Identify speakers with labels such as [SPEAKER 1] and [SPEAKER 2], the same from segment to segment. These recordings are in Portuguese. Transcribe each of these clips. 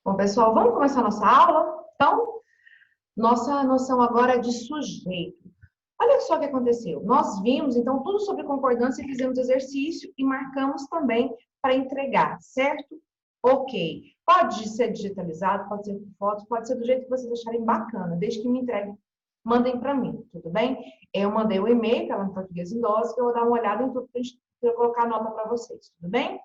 [SPEAKER 1] Bom, pessoal, vamos começar a nossa aula? Então, nossa noção agora é de sujeito. Olha só o que aconteceu. Nós vimos, então, tudo sobre concordância, fizemos exercício e marcamos também para entregar, certo? Ok. Pode ser digitalizado, pode ser com fotos, pode ser do jeito que vocês acharem bacana, desde que me entreguem, mandem para mim, tudo bem? Eu mandei o e-mail, tá lá no Português em Dose, que eu vou dar uma olhada em tudo para eu colocar a nota para vocês, tudo bem?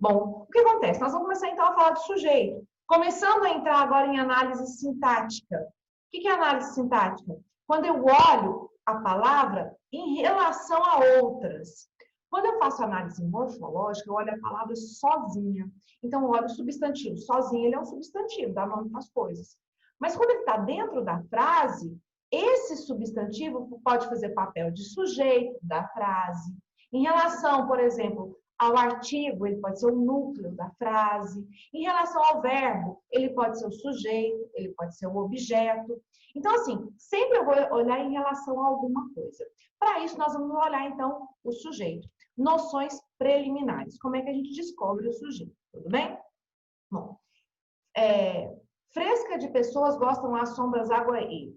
[SPEAKER 1] Bom, o que acontece? Nós vamos começar então a falar de sujeito. Começando a entrar agora em análise sintática. O que é análise sintática? Quando eu olho a palavra em relação a outras. Quando eu faço análise morfológica, eu olho a palavra sozinha. Então, eu olho o substantivo. Sozinho, ele é um substantivo, dá nome para as coisas. Mas quando ele está dentro da frase, esse substantivo pode fazer papel de sujeito da frase. Em relação, por exemplo, ao artigo, ele pode ser o núcleo da frase. Em relação ao verbo, ele pode ser o sujeito, ele pode ser o objeto. Então, assim, sempre eu vou olhar em relação a alguma coisa. Para isso, nós vamos olhar, então, o sujeito. Noções preliminares. Como é que a gente descobre o sujeito? Tudo bem? Bom, fresca de pessoas gostam às sombras, água e...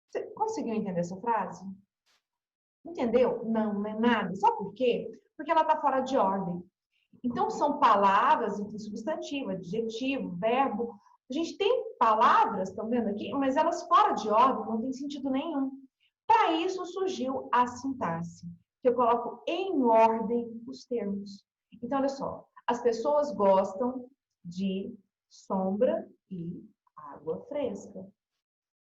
[SPEAKER 1] Você conseguiu entender essa frase? Entendeu? Não, não é nada. Sabe por quê? Porque ela está fora de ordem. Então, são palavras, substantivo, adjetivo, verbo. A gente tem palavras, estão vendo aqui, mas elas fora de ordem, não tem sentido nenhum. Para isso surgiu a sintaxe, que eu coloco em ordem os termos. Então, olha só, as pessoas gostam de sombra e água fresca.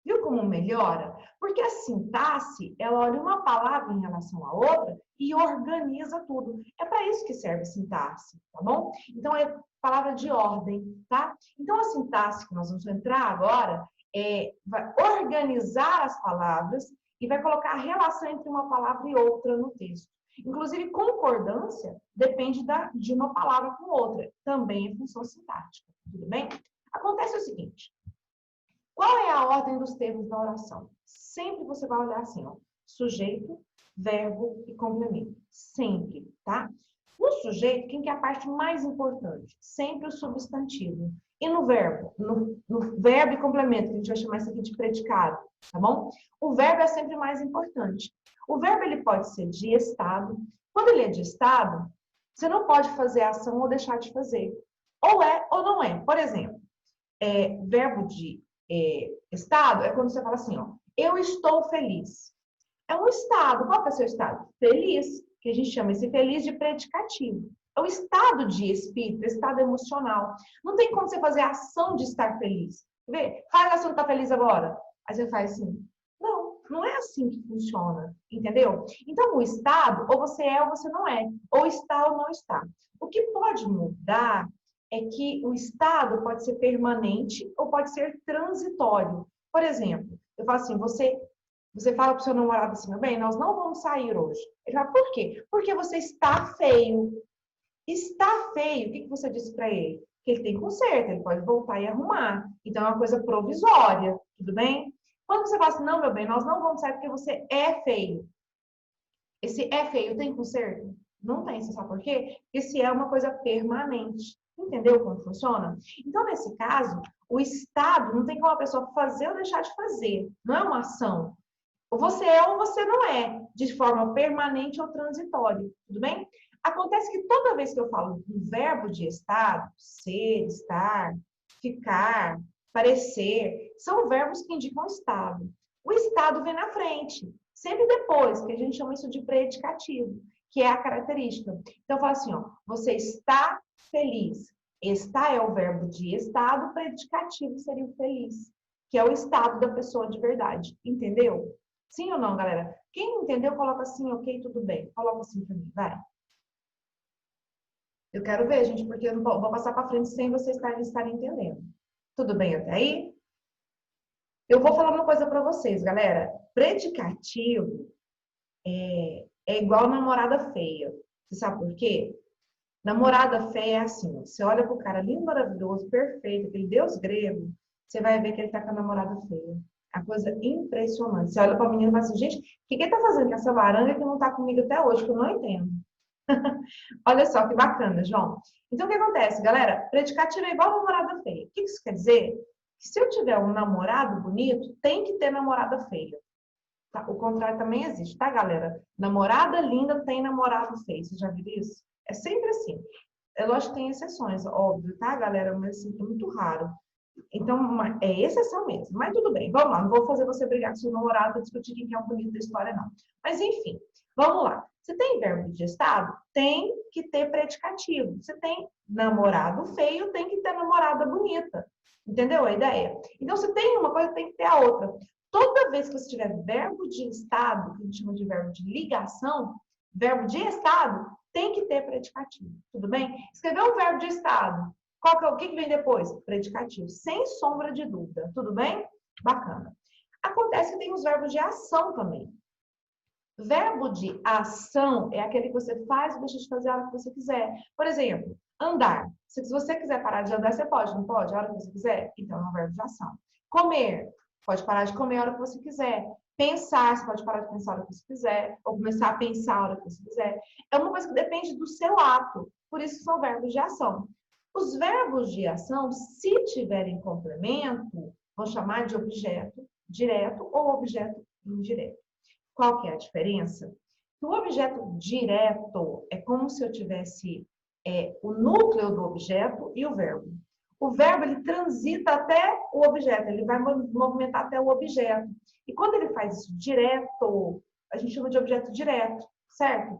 [SPEAKER 1] Viu como melhora? Porque a sintaxe, ela olha uma palavra em relação à outra e organiza tudo. É para isso que serve a sintaxe, tá bom? Então, é palavra de ordem, tá? Então, a sintaxe que nós vamos entrar agora vai organizar as palavras e vai colocar a relação entre uma palavra e outra no texto. Inclusive, concordância depende de uma palavra com outra. Também é função sintática, tudo bem? Acontece o seguinte... Qual é a ordem dos termos da oração? Sempre você vai olhar assim, ó, sujeito, verbo e complemento. Sempre, tá? No sujeito, quem que é a parte mais importante? Sempre o substantivo. E no verbo? No verbo e complemento, que a gente vai chamar isso aqui de predicado, tá bom? O verbo é sempre mais importante. O verbo, ele pode ser de estado. Quando ele é de estado, você não pode fazer ação ou deixar de fazer. Ou é ou não é. Por exemplo, verbo de estado é quando você fala assim, ó, eu estou feliz. É um estado. Qual que é o seu estado? Feliz, que a gente chama esse feliz de predicativo. É o estado de espírito, estado emocional. Não tem como você fazer a ação de estar feliz. Vê? Faz a ação de estar feliz agora. Aí você faz assim. Não, não é assim que funciona, entendeu? Então, o estado, ou você é ou você não é. Ou está ou não está. O que pode mudar é que o estado pode ser permanente ou pode ser transitório. Por exemplo, eu falo assim, você fala para o seu namorado assim, meu bem, nós não vamos sair hoje. Ele fala, por quê? Porque você está feio. Está feio, o que você disse para ele? Que ele tem conserto, ele pode voltar e arrumar. Então, é uma coisa provisória, tudo bem? Quando você fala assim, não, meu bem, nós não vamos sair porque você é feio. Esse é feio tem conserto? Não tem, você sabe por quê? Esse é uma coisa permanente. Entendeu como funciona? Então, nesse caso, o estado não tem como a pessoa fazer ou deixar de fazer. Não é uma ação. Ou você é ou você não é, de forma permanente ou transitória. Tudo bem? Acontece que toda vez que eu falo um verbo de estado, ser, estar, ficar, parecer, são verbos que indicam estado. O estado vem na frente, sempre depois, que a gente chama isso de predicativo, que é a característica. Então, eu falo assim, ó, você está feliz. Está é o verbo de estado, o predicativo seria o feliz, que é o estado da pessoa de verdade. Entendeu? Sim ou não, galera? Quem entendeu, coloca assim, ok, tudo bem. Coloca assim pra mim, vai. Eu quero ver, gente, porque eu não vou passar para frente sem vocês estarem entendendo. Tudo bem até aí? Eu vou falar uma coisa para vocês, galera. Predicativo é igual namorada feia. Você sabe por quê? Namorada feia é assim, você olha pro cara lindo, maravilhoso, perfeito, aquele deus grego, você vai ver que ele tá com a namorada feia. A coisa impressionante. Você olha pra menina e fala assim, gente, o que ele tá fazendo com essa laranja que não tá comigo até hoje, que eu não entendo. Olha só que bacana, João. Então, o que acontece, galera? Predicativo é igual namorada feia. O que isso quer dizer? Que se eu tiver um namorado bonito, tem que ter namorada feia. Tá? O contrário também existe, tá, galera? Namorada linda tem namorado feio. Você já viu isso? É sempre assim. É lógico que tem exceções, óbvio, tá, galera? Mas assim, é muito raro. Então, é exceção mesmo. Mas tudo bem, vamos lá. Não vou fazer você brigar com seu namorado para discutir quem é o bonito da história, não. Mas, enfim, vamos lá. Você tem verbo de estado? Tem que ter predicativo. Você tem namorado feio, tem que ter namorada bonita. Entendeu a ideia? Então, se tem uma coisa, tem que ter a outra. Toda vez que você tiver verbo de estado, que a gente chama de verbo de ligação, verbo de estado, tem que ter predicativo. Tudo bem? Escrever um verbo de estado. O que vem depois? Predicativo, sem sombra de dúvida. Tudo bem? Bacana. Acontece que tem os verbos de ação também. Verbo de ação é aquele que você faz ou deixa de fazer a hora que você quiser. Por exemplo, andar. Se você quiser parar de andar, você pode, não pode? A hora que você quiser? Então, é um verbo de ação. Comer. Pode parar de comer a hora que você quiser. Pensar, você pode parar de pensar a hora que você quiser. Ou começar a pensar a hora que você quiser. É uma coisa que depende do seu ato. Por isso são verbos de ação. Os verbos de ação, se tiverem complemento, vão chamar de objeto direto ou objeto indireto. Qual que é a diferença? O objeto direto é como se eu tivesse o núcleo do objeto e o verbo. O verbo, ele transita até o objeto, ele vai movimentar até o objeto. E quando ele faz isso direto, a gente chama de objeto direto, certo?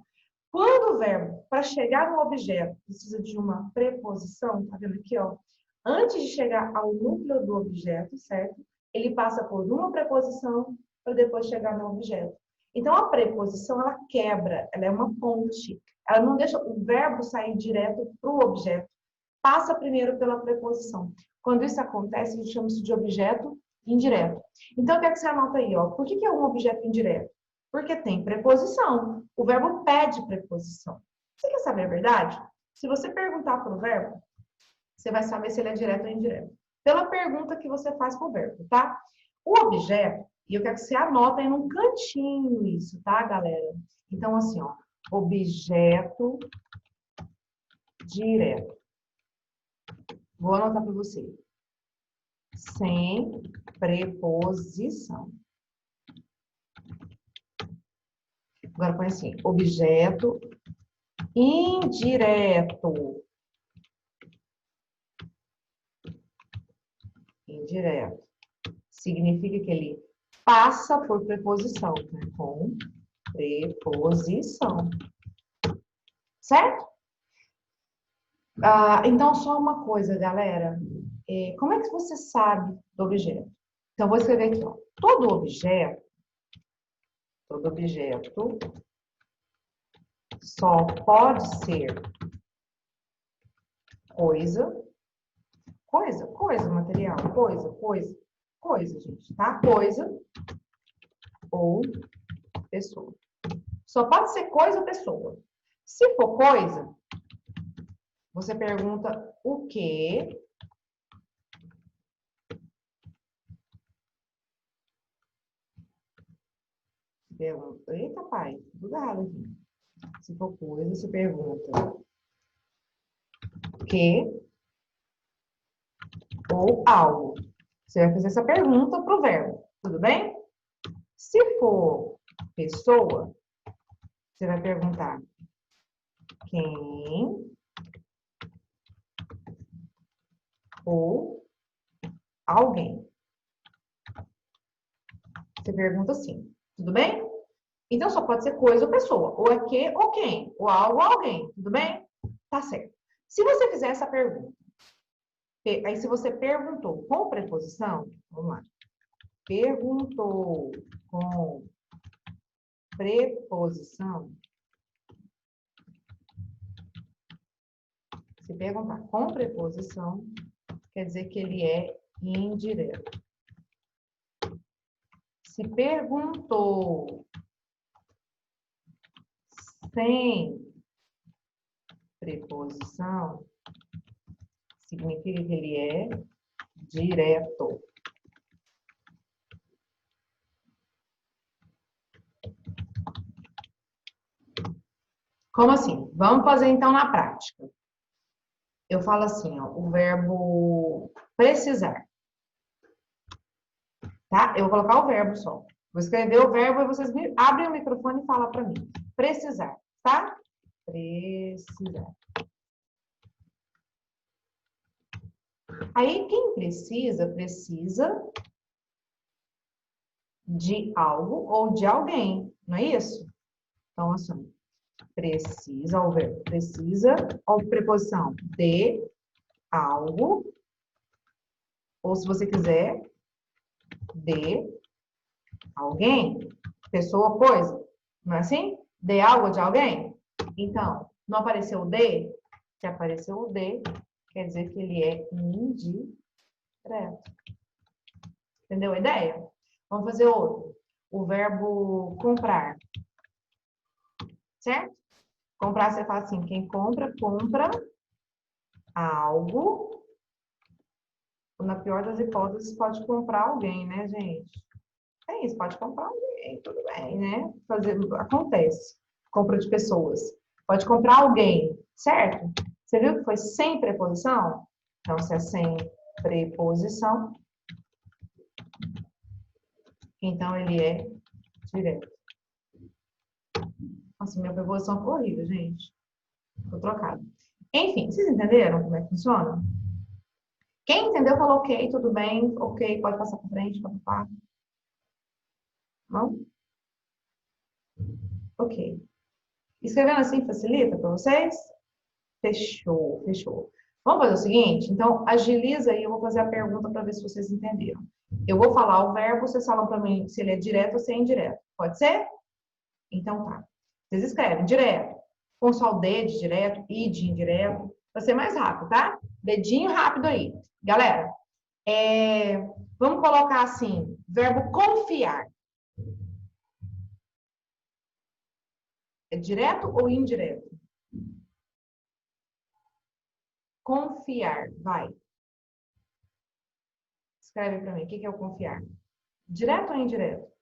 [SPEAKER 1] Quando o verbo, para chegar no objeto, precisa de uma preposição, tá vendo aqui, ó? Antes de chegar ao núcleo do objeto, certo? Ele passa por uma preposição para depois chegar no objeto. Então, a preposição, ela quebra, ela é uma ponte. Ela não deixa o verbo sair direto para o objeto. Passa primeiro pela preposição. Quando isso acontece, a gente chama isso de objeto indireto. Então, o que é que você anota aí? Ó? Por que é um objeto indireto? Porque tem preposição. O verbo pede preposição. Você quer saber a verdade? Se você perguntar para o verbo, você vai saber se ele é direto ou indireto. Pela pergunta que você faz para o verbo, tá? O objeto, e eu quero que você anota aí num cantinho isso, tá, galera? Então, assim, ó, objeto direto. Vou anotar para você. Sem preposição. Agora põe assim, objeto indireto. Indireto. Significa que ele passa por preposição, né? Com preposição. Certo? Então, só uma coisa, galera. Como é que você sabe do objeto? Então, vou escrever aqui, ó. Todo objeto só pode ser coisa, material, coisa, gente, tá? Coisa ou pessoa. Só pode ser coisa ou pessoa. Se for coisa, você pergunta o quê? Pergunta, eita, pai, tudo errado aqui. Se for coisa, você pergunta que ou algo. Você vai fazer essa pergunta para o verbo, tudo bem? Se for pessoa, você vai perguntar quem ou alguém. Você pergunta assim, tudo bem? Então só pode ser coisa ou pessoa, ou é que ou quem, ou algo ou alguém, tudo bem? Tá certo. Se você fizer essa pergunta, aí se você perguntou com preposição, vamos lá. Perguntou com preposição. Se perguntar com preposição, quer dizer que ele é indireto. Se perguntou sem preposição, significa que ele é direto. Como assim? Vamos fazer então na prática. Eu falo assim, ó, o verbo precisar, tá? Eu vou colocar o verbo só. Vou escrever o verbo e vocês abrem o microfone e falam para mim. Precisar, tá? Precisar. Aí, quem precisa, precisa de algo ou de alguém, não é isso? Então, assim, precisa, o verbo precisa, ou preposição de algo, ou se você quiser, de alguém, pessoa, coisa, não é assim? De algo de alguém? Então, não apareceu o de? Se apareceu o de, quer dizer que ele é indireto. Entendeu a ideia? Vamos fazer outro. O verbo comprar. Certo? Comprar, você fala assim, quem compra, compra algo. Na pior das hipóteses, pode comprar alguém, né, gente? É isso, pode comprar alguém, tudo bem, né? Acontece. Compra de pessoas. Pode comprar alguém, certo? Você viu que foi sem preposição? Então, se é sem preposição, então ele é direto. Nossa, minha preposição ficou horrível, gente. Ficou trocado. Enfim, vocês entenderam como é que funciona? Quem entendeu falou ok, tudo bem, ok, pode passar para frente, pode passar. Não? Ok. Escrevendo assim facilita para vocês? Fechou, fechou. Vamos fazer o seguinte? Então, agiliza aí, eu vou fazer a pergunta para ver se vocês entenderam. Eu vou falar o verbo, vocês falam para mim se ele é direto ou se é indireto. Pode ser? Então tá. Vocês escrevem direto, com só o D de direto, I de indireto, para ser mais rápido, tá? Dedinho rápido aí. Galera, vamos colocar assim, verbo confiar. É direto ou indireto? Confiar, vai. Escreve para mim, o que é o confiar? Direto ou indireto?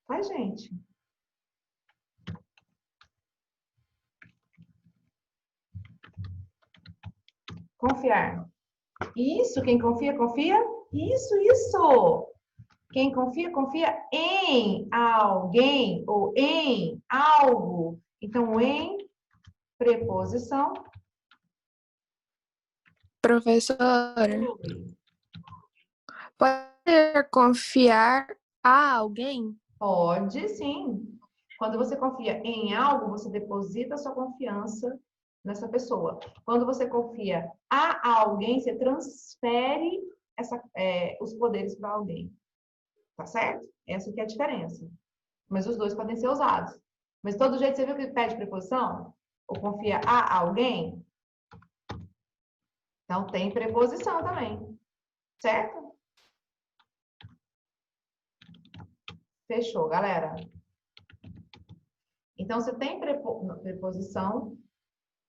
[SPEAKER 1] Vai, gente. Confiar. Isso, quem confia, confia. Isso. Quem confia, confia em alguém ou em algo. Então, em preposição.
[SPEAKER 2] Professora, pode confiar a alguém?
[SPEAKER 1] Pode, sim. Quando você confia em algo, você deposita sua confiança nessa pessoa. Quando você confia a alguém, você transfere os poderes para alguém. Tá certo? Essa que é a diferença. Mas os dois podem ser usados. Mas todo jeito, você viu que pede preposição? Ou confia a alguém? Então tem preposição também. Certo? Fechou, galera. Então, você tem preposição.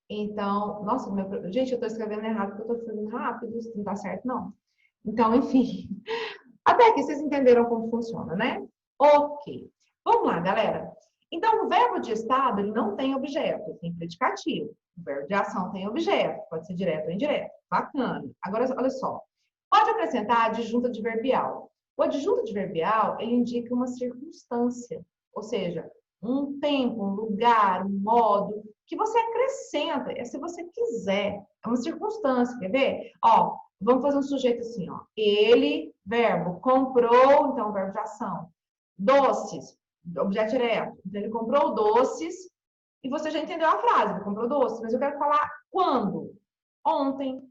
[SPEAKER 1] Então, nossa, gente, eu tô escrevendo errado porque eu tô escrevendo rápido. Isso não tá certo, não. Então, enfim. Até aqui vocês entenderam como funciona, né? Ok. Vamos lá, galera. Então, o verbo de estado, ele não tem objeto, ele tem predicativo. O verbo de ação tem objeto, pode ser direto ou indireto. Bacana. Agora, olha só. Pode acrescentar adjunto adverbial. O adjunto adverbial, ele indica uma circunstância, ou seja, um tempo, um lugar, um modo, que você acrescenta, é se você quiser. É uma circunstância, quer ver? Ó, vamos fazer um sujeito assim, ó. Ele, verbo, comprou, então, verbo de ação. Doces, objeto direto. Então, ele comprou doces e você já entendeu a frase, ele comprou doces, mas eu quero falar quando? Ontem.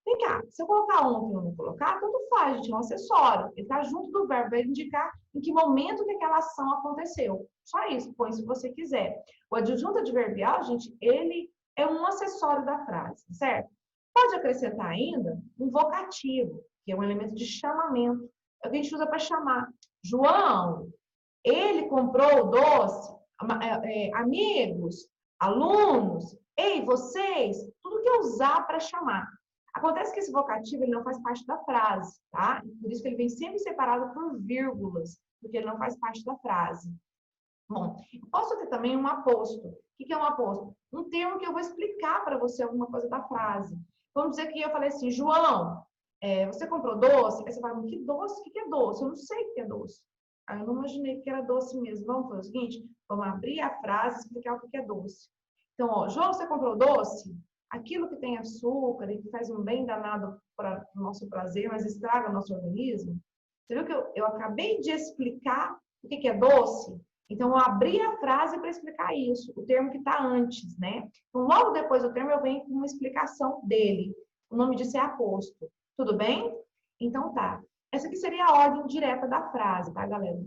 [SPEAKER 1] Vem cá, se eu colocar ontem ou não colocar, tanto faz, gente, é um acessório. Ele está junto do verbo, vai indicar em que momento que aquela ação aconteceu. Só isso, põe se você quiser. O adjunto adverbial, gente, ele é um acessório da frase, certo? Pode acrescentar ainda um vocativo, que é um elemento de chamamento. É o que a gente usa para chamar. João, ele comprou o doce. Amigos, alunos, ei, vocês, tudo que eu usar para chamar. Acontece que esse vocativo ele não faz parte da frase, tá? Por isso que ele vem sempre separado por vírgulas, porque ele não faz parte da frase. Bom, posso ter também um aposto. O que é um aposto? Um termo que eu vou explicar para você alguma coisa da frase. Vamos dizer que eu falei assim, João, você comprou doce? Aí você fala, que doce? O que é doce? Eu não sei o que é doce. Aí eu não imaginei que era doce mesmo. Vamos fazer o seguinte, vamos abrir a frase e explicar o que é doce. Então, ó, João, você comprou doce? Aquilo que tem açúcar e que faz um bem danado para o nosso prazer, mas estraga o nosso organismo. Você viu que eu acabei de explicar o que é doce? Então, eu abri a frase para explicar isso, o termo que está antes, né? Então, logo depois do termo, eu venho com uma explicação dele. O nome disso é aposto. Tudo bem? Então, tá. Essa aqui seria a ordem direta da frase, tá, galera?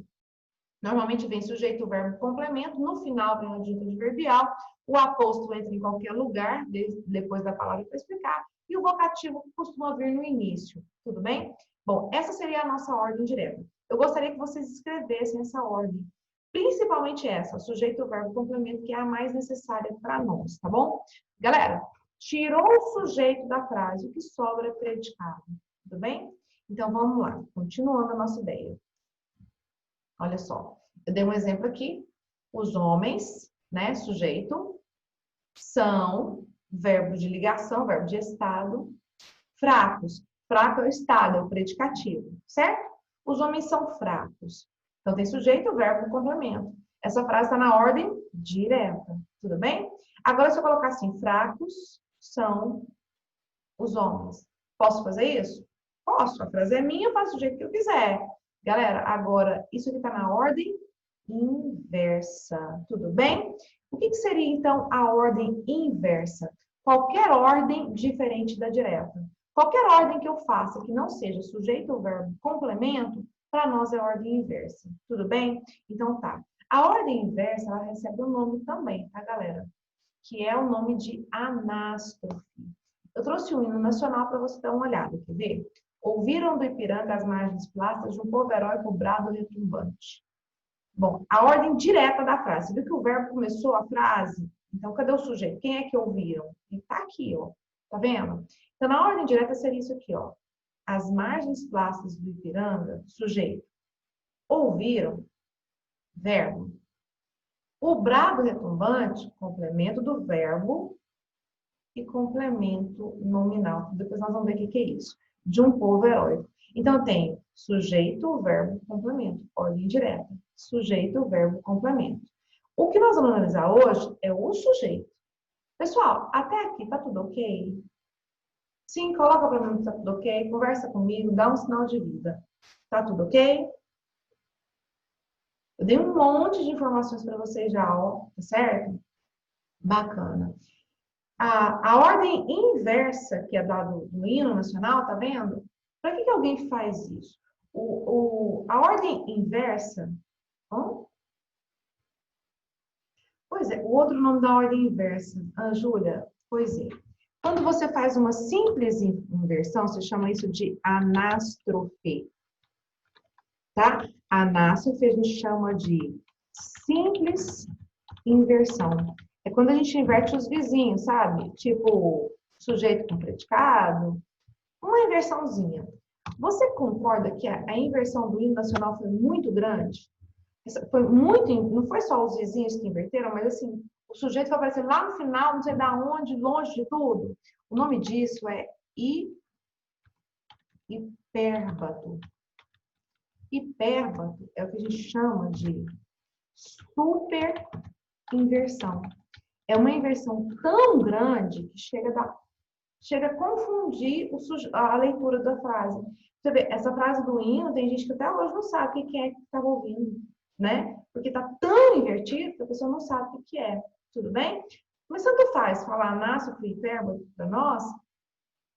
[SPEAKER 1] Normalmente vem sujeito, verbo, complemento. No final vem o adjunto adverbial. O aposto entra em qualquer lugar, depois da palavra para explicar. E o vocativo costuma vir no início. Tudo bem? Bom, essa seria a nossa ordem direta. Eu gostaria que vocês escrevessem essa ordem. Principalmente essa, sujeito, verbo, complemento, que é a mais necessária para nós, tá bom? Galera, tirou o sujeito da frase, o que sobra é predicado. Tudo bem? Então, vamos lá. Continuando a nossa ideia. Olha só, eu dei um exemplo aqui. Os homens, né, sujeito, são, verbo de ligação, verbo de estado, fracos. Fraco é o estado, é o predicativo, certo? Os homens são fracos. Então, tem sujeito, verbo, complemento. Essa frase está na ordem direta, tudo bem? Agora, se eu colocar assim, fracos são os homens. Posso fazer isso? Posso. A frase é minha, eu faço do jeito que eu quiser. Galera, agora, isso aqui está na ordem inversa, tudo bem? O que seria, então, a ordem inversa? Qualquer ordem diferente da direta. Qualquer ordem que eu faça que não seja sujeito ou verbo complemento, para nós é ordem inversa, tudo bem? Então, tá. A ordem inversa, ela recebe um nome também, tá, galera? Que é o nome de anástrofe. Eu trouxe o hino nacional para você dar uma olhada, quer ver? Ouviram do Ipiranga as margens plácidas de um povo heróico brado retumbante. Bom, a ordem direta da frase. Você viu que o verbo começou a frase? Então, cadê o sujeito? Quem é que ouviram? Ele tá aqui, ó. Tá vendo? Então, na ordem direta seria isso aqui, ó. As margens plácidas do Ipiranga, sujeito. Ouviram, verbo. O brado retumbante, complemento do verbo e complemento nominal. Depois nós vamos ver o que é isso. De um povo heróico. Então, eu tenho sujeito, verbo, complemento. Ordem direta. Sujeito, verbo, complemento. O que nós vamos analisar hoje é o sujeito. Pessoal, até aqui tá tudo ok? Sim, coloca para mim que tá tudo ok. Conversa comigo, dá um sinal de vida. Tá tudo ok? Eu dei um monte de informações para vocês já, ó. Tá certo? Bacana. A ordem inversa que é dada no hino nacional, tá vendo? Para que alguém faz isso? A ordem inversa... Pois é, o outro nome da ordem inversa, Júlia, pois é. Quando você faz uma simples inversão, você chama isso de anástrofe, tá? Anástrofe a gente chama de simples inversão. É quando a gente inverte os vizinhos, sabe? Tipo, sujeito com predicado, uma inversãozinha. Você concorda que a inversão do hino nacional foi muito grande? Foi muito, não foi só os vizinhos que inverteram, mas assim, o sujeito vai aparecer lá no final, não sei da onde, longe de tudo. O nome disso é hipérbato. Hipérbato é o que a gente chama de super inversão. É uma inversão tão grande que chega a confundir a leitura da frase. Você vê, essa frase do hino, tem gente que até hoje não sabe o que é que estava ouvindo, né? Porque está tão invertido que a pessoa não sabe o que é. Tudo bem? Mas tanto faz falar anástrofe e hipérbole para nós,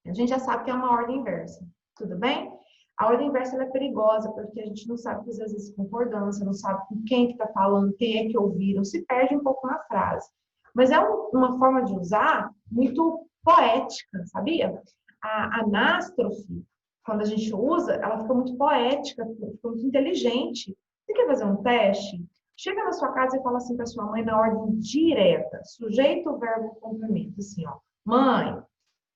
[SPEAKER 1] a gente já sabe que é uma ordem inversa. Tudo bem? A ordem inversa é perigosa, porque a gente não sabe fazer, às vezes, concordância, não sabe com quem que está falando, quem é que ouviram, se perde um pouco na frase. Mas é uma forma de usar muito poética, sabia? A anástrofe, quando a gente usa, ela fica muito poética, fica muito inteligente. Você quer fazer um teste? Chega na sua casa e fala assim para sua mãe na ordem direta, sujeito, verbo, complemento, assim, ó. Mãe,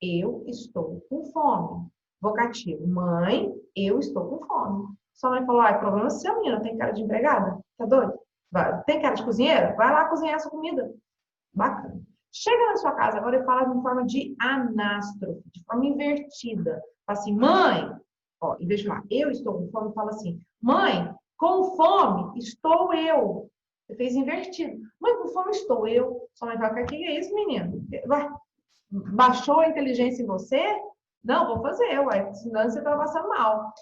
[SPEAKER 1] eu estou com fome. Vocativo, mãe, eu estou com fome. Sua mãe falou, problema seu, menina, tem cara de empregada? Tá doido? Tem cara de cozinheira? Vai lá cozinhar essa comida. Bacana. Chega na sua casa agora e fala de forma de anástrofe, de forma invertida. Fala assim, mãe, ó, em vez de falar, eu estou com fome, fala assim, mãe, com fome estou eu. Você fez invertido. Mãe, com fome estou eu. Sua mãe fala, o que é isso, menino? Vai, baixou a inteligência em você? Não, vou fazer, ué, senão você está passando mal.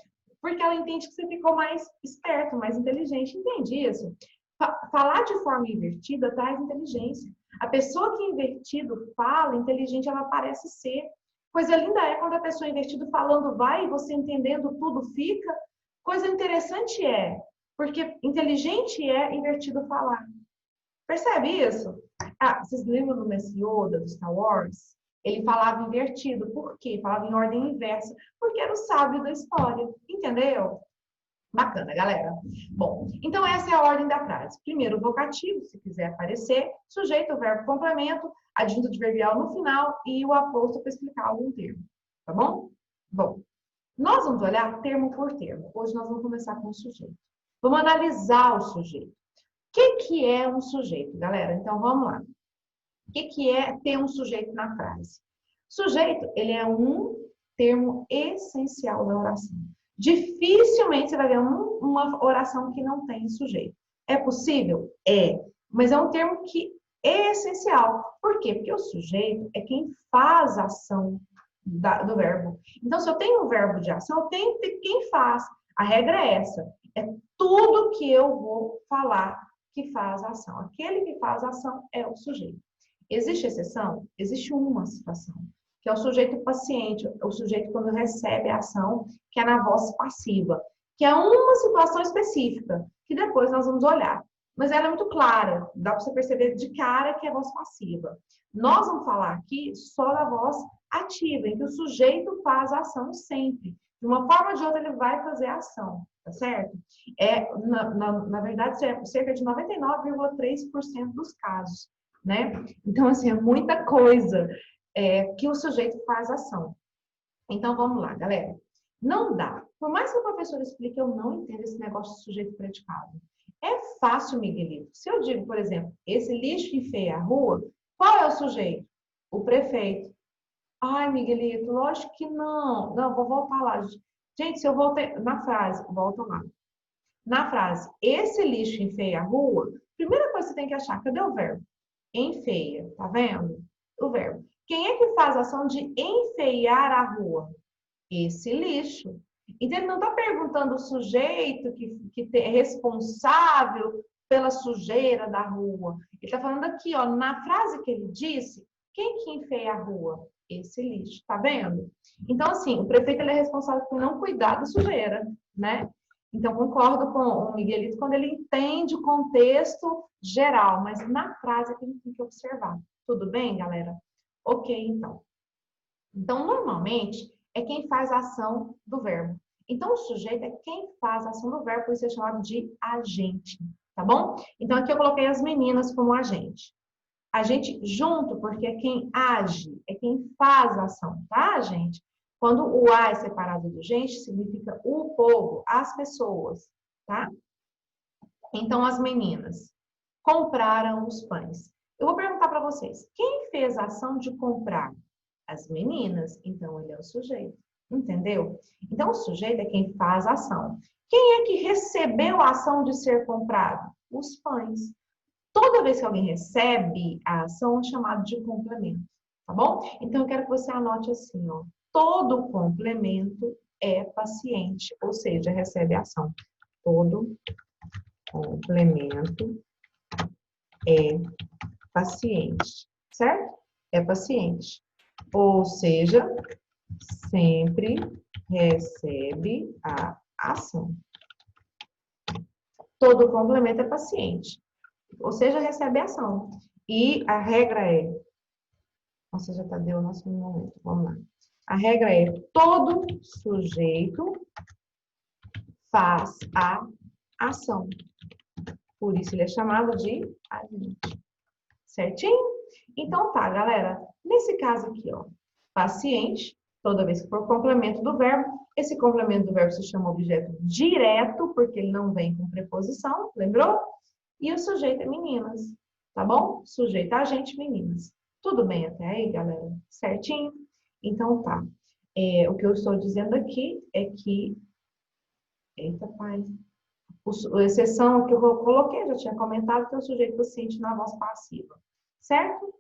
[SPEAKER 1] Porque ela entende que você ficou mais esperto, mais inteligente. Entende isso? Falar de forma invertida traz inteligência. A pessoa que é invertido fala, inteligente ela parece ser. Coisa linda é quando a pessoa invertida falando vai e você entendendo tudo fica. Coisa interessante é, porque inteligente é invertido falar. Percebe isso? Ah, vocês lembram do Mestre Yoda, do Star Wars? Ele falava invertido. Por quê? Falava em ordem inversa. Porque era o sábio da história. Entendeu? Bacana, galera. Bom, então essa é a ordem da frase. Primeiro o vocativo, se quiser aparecer. Sujeito, verbo, complemento. Adjunto adverbial no final. E o aposto para explicar algum termo. Tá bom? Bom, nós vamos olhar termo por termo. Hoje nós vamos começar com o sujeito. Vamos analisar o sujeito. O que é um sujeito, galera? Então, vamos lá. O que é ter um sujeito na frase? Sujeito, ele é um termo essencial da oração. Dificilmente você vai ver uma oração que não tem sujeito. É possível? É. Mas é um termo que é essencial. Por quê? Porque o sujeito é quem faz a ação do verbo. Então, se eu tenho um verbo de ação, eu tenho que ter quem faz. A regra é essa. É tudo que eu vou falar que faz a ação. Aquele que faz a ação é o sujeito. Existe exceção? Existe uma situação, que é o sujeito paciente, o sujeito quando recebe a ação, que é na voz passiva, que é uma situação específica, que depois nós vamos olhar. Mas ela é muito clara, dá para você perceber de cara que é voz passiva. Nós vamos falar aqui só da voz ativa, em que o sujeito faz a ação sempre. De uma forma ou de outra, ele vai fazer a ação, tá certo? Na verdade, é cerca de 99,3% dos casos, né? Então, assim, é muita coisa que o sujeito faz ação. Então, vamos lá, galera. Não dá. Por mais que o professor explique, eu não entendo esse negócio de sujeito predicado. É fácil, Miguelito. Se eu digo, por exemplo, esse lixo enfeia a rua, qual é o sujeito? O prefeito. Ai, Miguelito, lógico que não. Não, vou voltar lá. Gente, se eu voltei na frase, volta lá. Na frase, esse lixo enfeia a rua, primeira coisa que você tem que achar, cadê o verbo? Enfeia, tá vendo? O verbo. Quem é que faz a ação de enfeiar a rua? Esse lixo. Então, ele não está perguntando o sujeito que é responsável pela sujeira da rua. Ele está falando aqui, ó, na frase que ele disse, quem que enfeia a rua? Esse lixo, tá vendo? Então, assim, o prefeito ele é responsável por não cuidar da sujeira, né? Então, concordo com o Miguelito quando ele entende o contexto geral, mas na frase é que a gente tem que observar. Tudo bem, galera? Ok, então. Então, normalmente, é quem faz a ação do verbo. Então, o sujeito é quem faz a ação do verbo, por isso é chamado de agente, tá bom? Então, aqui eu coloquei as meninas como agente. Agente junto, porque é quem age, é quem faz a ação, tá, gente? Quando o A é separado do gente, significa o povo, as pessoas, tá? Então, as meninas compraram os pães. Eu vou perguntar para vocês, quem fez a ação de comprar? As meninas. Então, ele é o sujeito, entendeu? Então, o sujeito é quem faz a ação. Quem é que recebeu a ação de ser comprado? Os pães. Toda vez que alguém recebe a ação, é chamado de complemento, tá bom? Então, eu quero que você anote assim, ó. Todo complemento é paciente, ou seja, recebe a ação. Todo complemento é paciente, certo? É paciente. Ou seja, sempre recebe a ação. Todo complemento é paciente. Ou seja, recebe a ação. E a regra é... Nossa, já tá deu o nosso momento. Vamos lá. A regra é todo sujeito faz a ação. Por isso ele é chamado de agente. Certinho? Então tá, galera. Nesse caso aqui, ó. Paciente, toda vez que for complemento do verbo, esse complemento do verbo se chama objeto direto, porque ele não vem com preposição, lembrou? E o sujeito é meninas, tá bom? Sujeito a gente, meninas. Tudo bem até aí, galera? Certinho? Então tá. O que eu estou dizendo aqui é que... Eita, pai. A exceção que eu coloquei, já tinha comentado, que é o sujeito consciente na voz passiva. Certo?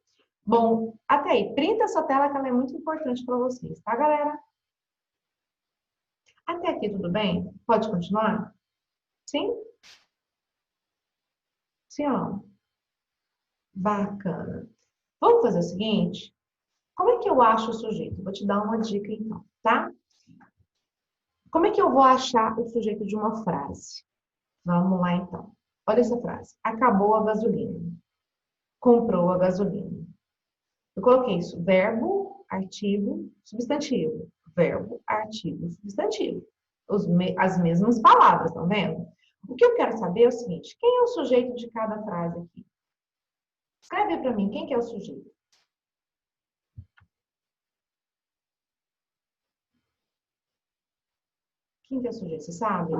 [SPEAKER 1] Bom, até aí. Printa essa tela que ela é muito importante para vocês, tá, galera? Até aqui tudo bem? Pode continuar? Sim? Sim ou não? Bacana. Vamos fazer o seguinte? Como é que eu acho o sujeito? Vou te dar uma dica então, tá? Como é que eu vou achar o sujeito de uma frase? Vamos lá então. Olha essa frase. Acabou a gasolina. Comprou a gasolina. Eu coloquei isso. Verbo, artigo, substantivo. Verbo, artigo, substantivo. As mesmas palavras, estão vendo? O que eu quero saber é o seguinte. Quem é o sujeito de cada frase aqui? Escreve para mim. Quem que é o sujeito? Quem que é o sujeito? Você sabe?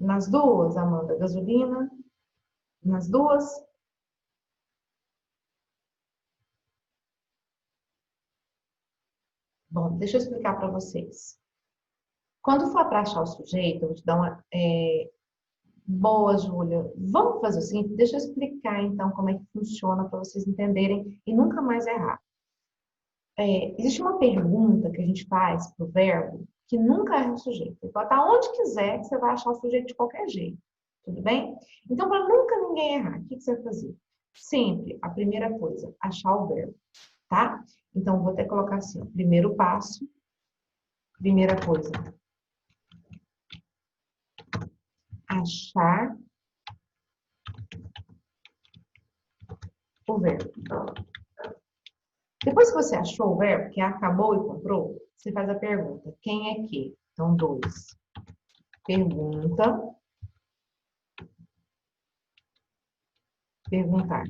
[SPEAKER 1] Nas duas, Amanda. Gasolina. Nas duas. Bom, deixa eu explicar para vocês. Quando for para achar o sujeito, eu vou te dar uma... Boa, Júlia. Vamos fazer o seguinte, deixa eu explicar então como é que funciona para vocês entenderem e nunca mais errar. Existe uma pergunta que a gente faz para o verbo que nunca erra o sujeito. Você pode estar onde quiser que você vai achar o sujeito de qualquer jeito. Tudo bem? Então, para nunca ninguém errar, o que você vai fazer? Sempre, a primeira coisa, achar o verbo, tá? Então, vou até colocar assim, ó, primeiro passo, primeira coisa, achar o verbo. Depois que você achou o verbo, que acabou e comprou, você faz a pergunta, quem é que? Então, dois. Pergunta. Perguntar.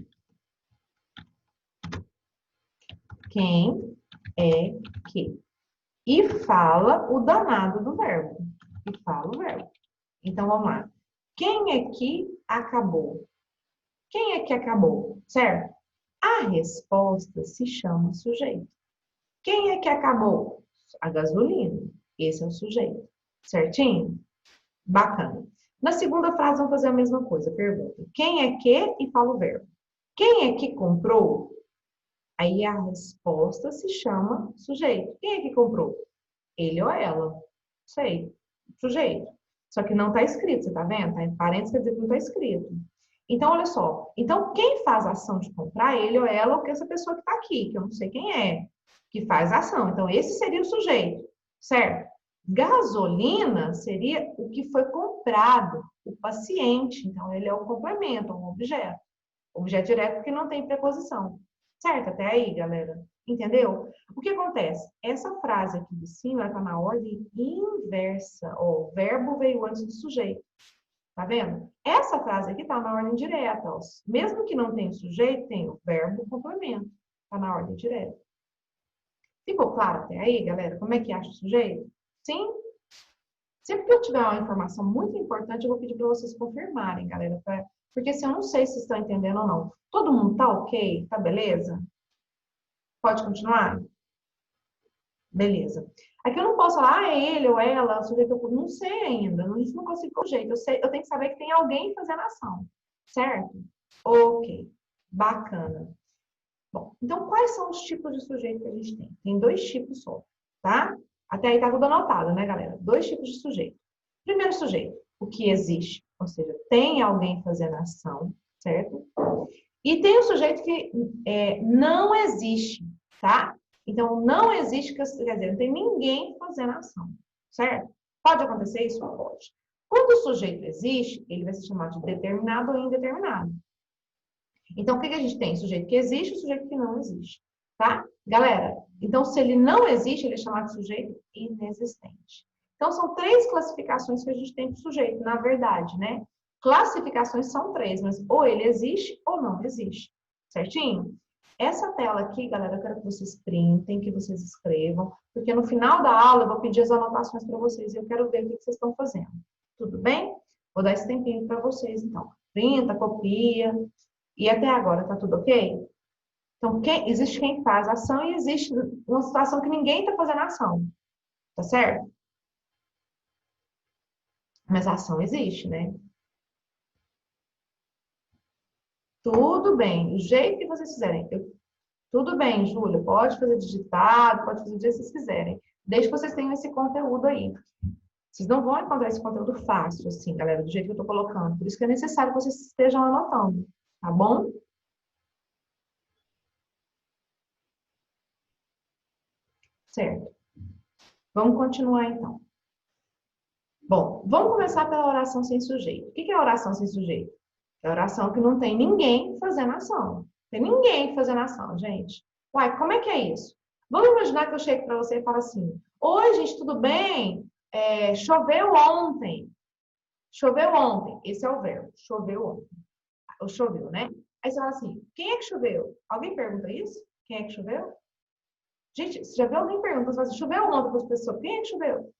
[SPEAKER 1] Quem é que? E fala o danado do verbo. E fala o verbo. Então, vamos lá. Quem é que acabou? Quem é que acabou? Certo? A resposta se chama sujeito. Quem é que acabou? A gasolina. Esse é o sujeito. Certinho? Bacana. Na segunda frase, vamos fazer a mesma coisa. Pergunta. Quem é que? E fala o verbo. Quem é que comprou? Aí a resposta se chama sujeito. Quem é que comprou? Ele ou ela? Sei. Sujeito. Só que não está escrito, você está vendo? Tá em parênteses, quer dizer que não está escrito. Então, olha só. Então, quem faz a ação de comprar, ele ou ela, ou que essa pessoa que está aqui, que eu não sei quem é, que faz a ação. Então, esse seria o sujeito, certo? Gasolina seria o que foi comprado, o paciente. Então, ele é o complemento, um objeto. Objeto direto porque não tem preposição. Certo? Até aí, galera? Entendeu? O que acontece? Essa frase aqui de cima está na ordem inversa. Ó, o verbo veio antes do sujeito. Tá vendo? Essa frase aqui está na ordem direta. Ó. Mesmo que não tenha o sujeito, tem o verbo complemento. Está na ordem direta. Ficou claro até aí, galera? Como é que acha o sujeito? Sim? Sempre que eu tiver uma informação muito importante, eu vou pedir para vocês confirmarem, galera. Porque se eu não sei se estão entendendo ou não. Todo mundo tá ok? Tá beleza? Pode continuar? Beleza. Aqui eu não posso falar, é ele ou ela, o sujeito, eu não sei ainda. Isso não consigo com jeito. Eu tenho que saber que tem alguém fazendo a ação. Certo? Ok. Bacana. Bom, então quais são os tipos de sujeito que a gente tem? Tem dois tipos só, tá? Até aí tá tudo anotado, né, galera? Dois tipos de sujeito. Primeiro sujeito, o que existe, ou seja, tem alguém fazendo a ação, certo? E tem o sujeito que não existe, tá? Então, não existe, quer dizer, não tem ninguém fazendo a ação, certo? Pode acontecer isso? Pode. Quando o sujeito existe, ele vai ser chamado de determinado ou indeterminado. Então, o que a gente tem? Sujeito que existe e sujeito que não existe, tá? Galera, então, se ele não existe, ele é chamado de sujeito inexistente. Então, são três classificações que a gente tem de sujeito, na verdade, né? Classificações são três, mas ou ele existe ou não existe, certinho? Essa tela aqui, galera, eu quero que vocês printem, que vocês escrevam, porque no final da aula eu vou pedir as anotações para vocês e eu quero ver o que vocês estão fazendo. Tudo bem? Vou dar esse tempinho para vocês, então. printa, copia. E até agora, tá tudo ok? Então, existe quem faz a ação e existe uma situação que ninguém tá fazendo a ação. Tá certo? Mas a ação existe, né? Tudo bem, do jeito que vocês quiserem. Tudo bem, Júlia, pode fazer digitado, pode fazer do jeito que vocês quiserem. Desde que vocês tenham esse conteúdo aí. Vocês não vão encontrar esse conteúdo fácil, assim, galera, do jeito que eu tô colocando. Por isso que é necessário que vocês estejam anotando, tá bom? Certo. Vamos continuar, então. Bom, vamos começar pela oração sem sujeito. O que é a oração sem sujeito? É a oração que não tem ninguém fazendo ação. Não tem ninguém fazendo ação, gente. Uai, como é que é isso? Vamos imaginar que eu chego para você e falo assim: oi, gente, tudo bem? Choveu ontem. Choveu ontem. Esse é o verbo. Choveu ontem. Ou choveu, né? Aí você fala assim: quem é que choveu? Alguém pergunta isso? Quem é que choveu? Gente, você já viu alguém perguntando? Você fala assim, choveu ontem para as pessoas. Quem é que choveu?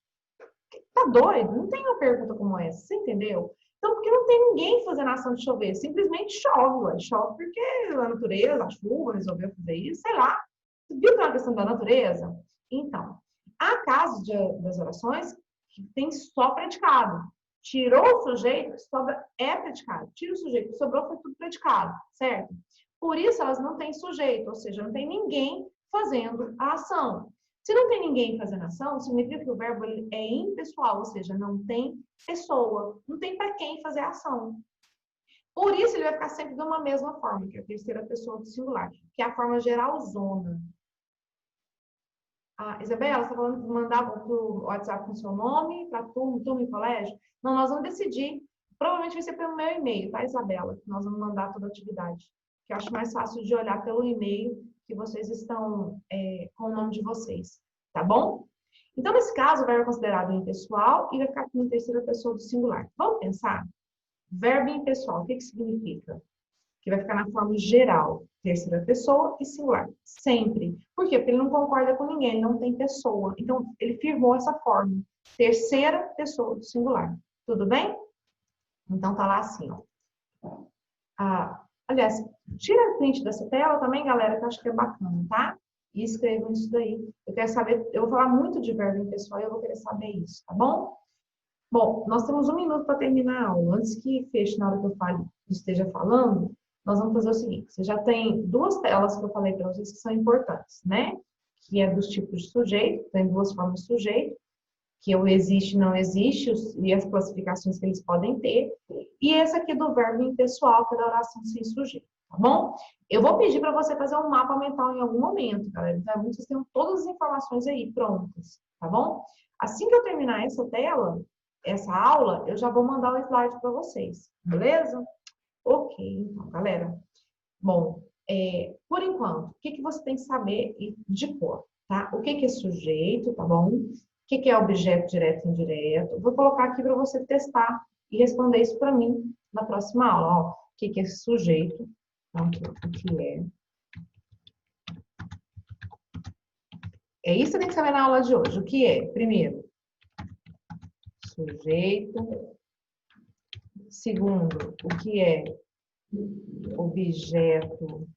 [SPEAKER 1] Tá doido? Não tem uma pergunta como essa, você entendeu? Então, porque não tem ninguém fazendo ação de chover, simplesmente chove, ué. Chove porque a natureza, a chuva resolveu fazer isso, sei lá. Você viu que é uma questão da natureza? Então, há casos das orações que tem só predicado. Tirou o sujeito, sobra é predicado. Tira o sujeito, sobrou, foi tudo predicado, certo? Por isso elas não têm sujeito, ou seja, não tem ninguém fazendo a ação. Se não tem ninguém fazendo ação, significa que o verbo é impessoal, ou seja, não tem pessoa, não tem para quem fazer a ação. Por isso ele vai ficar sempre de uma mesma forma, que é a terceira pessoa do singular, que é a forma geralzona. Ah, Isabela, você está falando de mandar para o WhatsApp com seu nome, para turma e colégio? Não, nós vamos decidir. Provavelmente vai ser pelo meu e-mail, tá, Isabela? Nós vamos mandar toda a atividade. Que eu acho mais fácil de olhar pelo e-mail que vocês estão com o nome de vocês, tá bom? Então, nesse caso, o verbo é considerado impessoal e vai ficar com a terceira pessoa do singular. Vamos pensar? Verbo impessoal, o que significa? Que vai ficar na forma geral, terceira pessoa e singular. Sempre. Por quê? Porque ele não concorda com ninguém, ele não tem pessoa. Então, ele firmou essa forma. Terceira pessoa do singular. Tudo bem? Então, tá lá assim, ó. Aliás, tira a print dessa tela também, galera, que eu acho que é bacana, tá? E escrevam isso daí. Eu quero saber, eu vou falar muito de verbo impessoal e eu vou querer saber isso, tá bom? Bom, nós temos 1 minuto para terminar a aula. Antes que feche na hora que eu esteja falando, nós vamos fazer o seguinte: você já tem 2 telas que eu falei para vocês que são importantes, né? Que é dos tipos de sujeito, tem 2 formas de sujeito, que é o existe e não existe, e as classificações que eles podem ter. E esse aqui do verbo impessoal, que é da oração sem sujeito, tá bom? Eu vou pedir para você fazer um mapa mental em algum momento, galera. Então, vocês tenham todas as informações aí prontas, tá bom? Assim que eu terminar essa tela, essa aula, eu já vou mandar o slide para vocês, beleza? Ok, então, galera. Bom, por enquanto, o que você tem que saber de cor, tá? O que é sujeito, tá bom? O que é objeto direto e indireto? Vou colocar aqui para você testar e responder isso para mim na próxima aula, ó. O que é sujeito? Então, o que é? É isso que tem que saber na aula de hoje. O que é? Primeiro, sujeito. Segundo, o que é objeto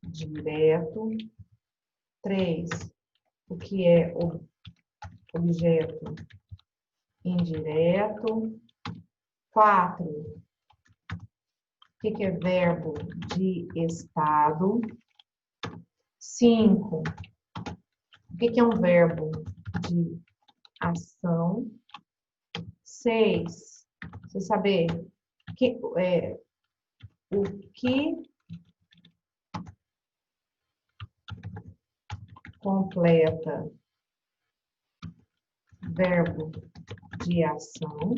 [SPEAKER 1] direto. 3, o que é objeto indireto. 4, o que é verbo de estado. 5, o que é um verbo de ação. 6, você saber o que completa verbo de ação.